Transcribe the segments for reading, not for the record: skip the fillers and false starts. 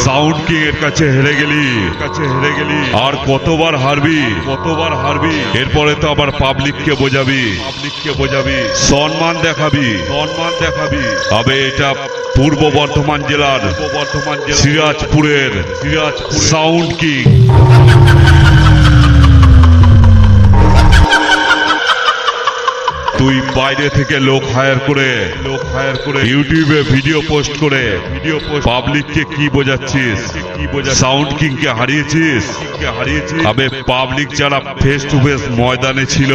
Sound king এর কাছে হেরে গেলি আর কতবার হারবি এরপরে তো আবার পাবলিককে বোঝাবি সম্মান দেখাবি তবে এটা পূর্ব বর্ধমান জেলার সিরাজপুরের সাউন্ড কিং। তুই বাইরে থেকে লোক হায়ার করে ইউটিউবে ভিডিও পোস্ট করে পাবলিককে কি বোঝাচ্ছিস? সাউন্ড কিং কে হারিয়েছিস। তবে পাবলিক যারা ফেস টু ফেস ময়দানে ছিল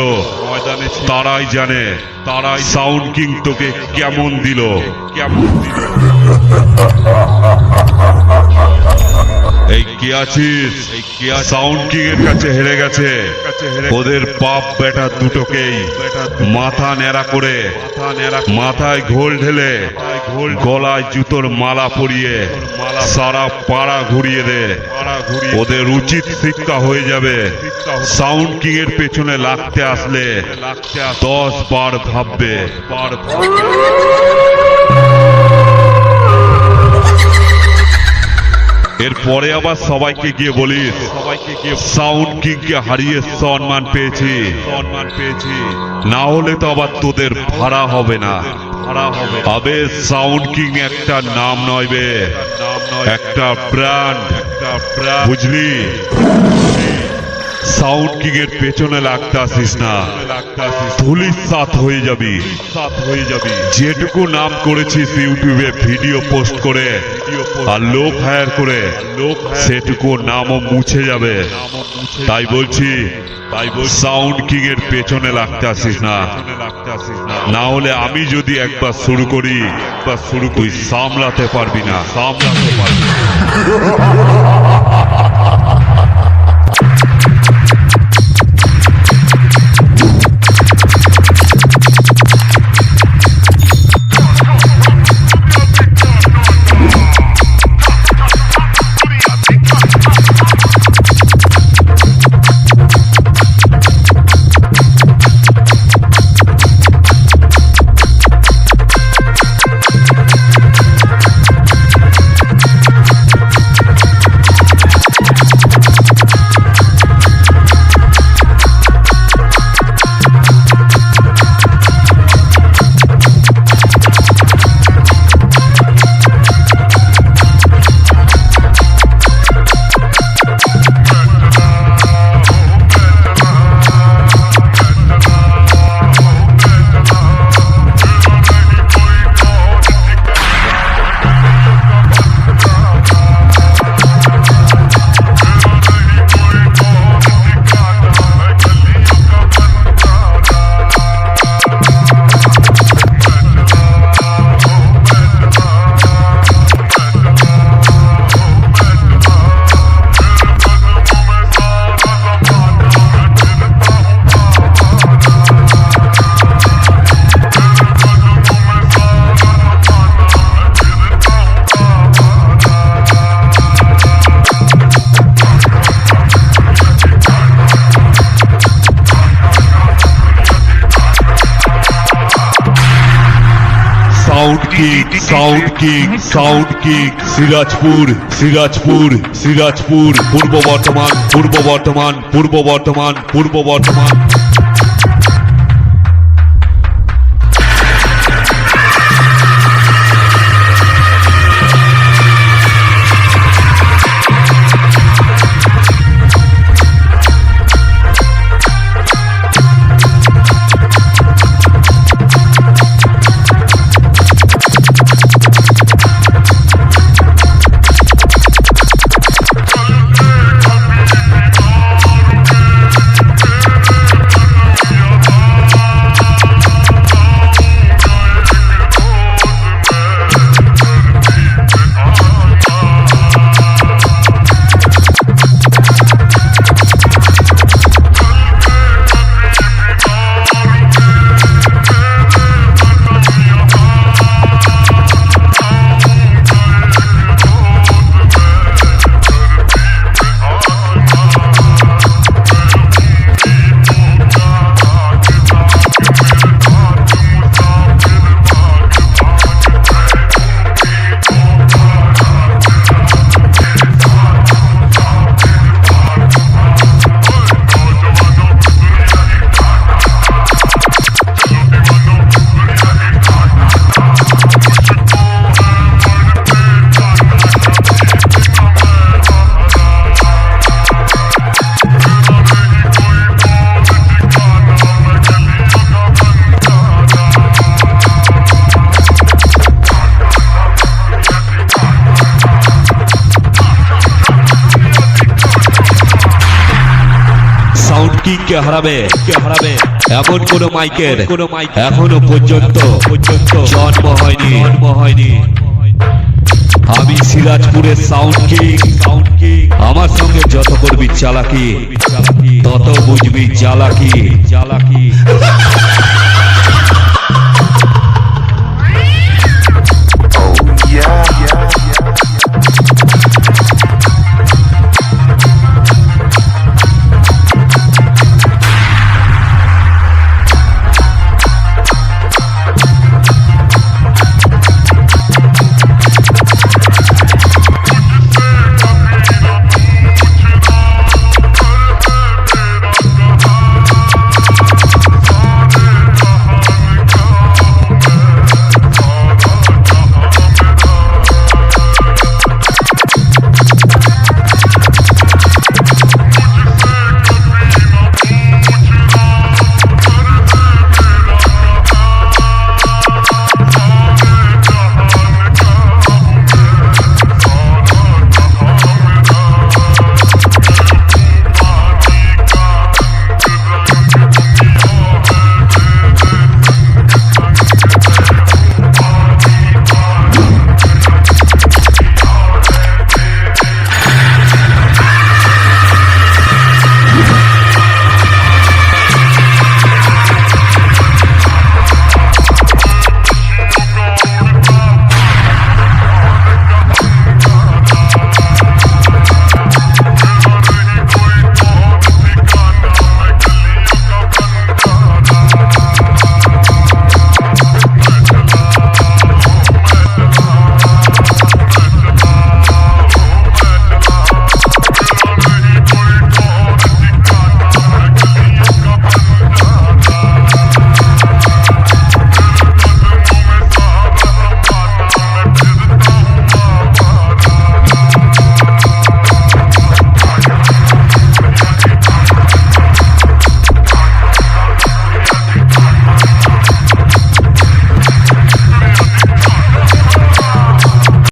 তারাই জানে সাউন্ড কিং তোকে কেমন দিল। এই কে আছিস? সাউন্ড কিং এর কাছে হেরে গেছে। ওদের বাপ বেটা দুটোকেই মাথা ন্যাড়া করে মাথায় ঘোল ঢেলে গলায় জুতোর মালা পরিয়ে সারা পাড়া ঘুরিয়ে দে। ওদের উচিত শিক্ষা হয়ে যাবে। সাউন্ড কিং এর পেছনে লাগতে আসলে 10 বার ভাববে। এরপরে আবার সবাইকে গিয়ে বলিস সাউন্ড কিং কে হারিয়ে সম্মান পেয়েছি। না হলে তো আবার তোদের ভাড়া হবে না। আবে সাউন্ড কিং একটা নাম নয় বে, একটা ব্র্যান্ড, বুঝলি? সাউন্ড কিং এর পেছনে লাগতে আসিস না, ধুলির সাথ হয়ে যাবি। যেটুকু নাম করেছিস ইউটিউবে ভিডিও পোস্ট করে আর লোক হায়ার করে, সেটুকু নামও মুছে যাবে। তাই বলছি সাউন্ড কিং এর পেছনে লাগতে আসিস না। না হলে আমি যদি একবার শুরু করি তুই সামলাতে পারবি না। সাউন্ড কিং সিরাজপুর পূর্ব বর্ধমান। কে হারাবে এমন কোন মাইকের এখনো পর্যন্ত জন্ম হয়নি। আমি সিরাজপুরের সাউন্ড কিং। আমার সঙ্গে যত করবি চালাকি তত বুঝবি জ্বালাকি।